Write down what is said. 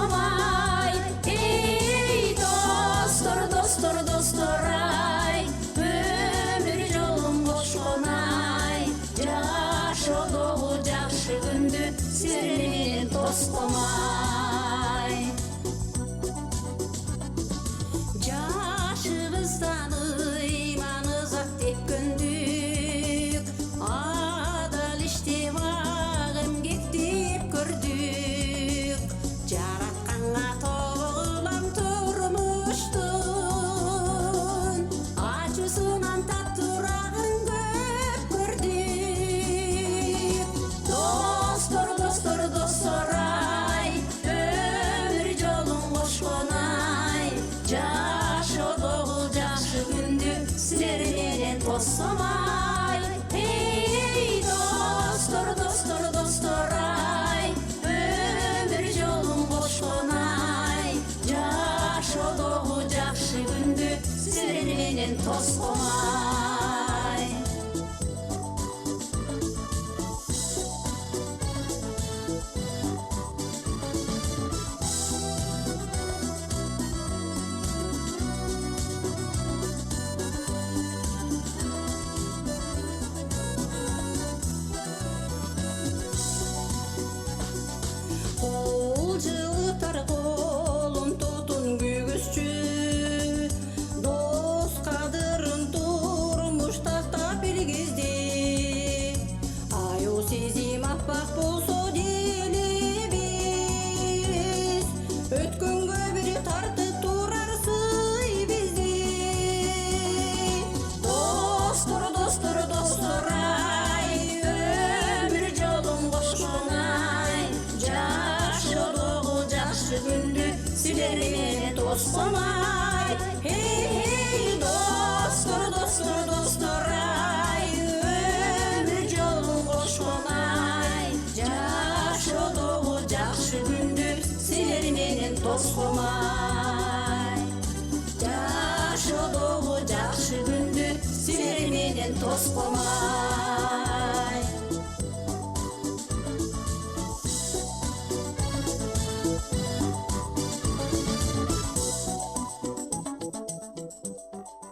tosklamay. Ey dostlar, dostlar, dostlar ay, ömür yolum boş konay. Yaşadığı жақшы күнді сіздермен тосламай. Жашыбыздан ыйманызак деп көндүк, адал иштеп ак эмгек деп көрдүк. Жаратканга тогулам турмуштун, ачуусунан таттуурагын көп көрдүк. Достор, достор, достор ай, өмүр жолун кошконай. Жашоодогу жакшы күндү силер менен тосламай. Эй достор, достор, достор ай, өмүр жолун кошконай. Жашоодогу жакшы күндү силер менен тосламай. Кол жылытар колун тутун күйгүзчү, дос кадырын турмуш тактап билгизди. Аю сезим аппак болсо делебиз, өткөнгө бири тартып турар сый бизди. Достор, достор, достор ай, өмүр жолун кошконай. Жашоодогу жакшы күндү силер менен тосламай. Эй достор, достор, достор ай, өмүр жолун кошконай. Жашоодогу жакшы күндү силер менен тосламай. Жашоодогу жакшы күндү силер менен тосламай.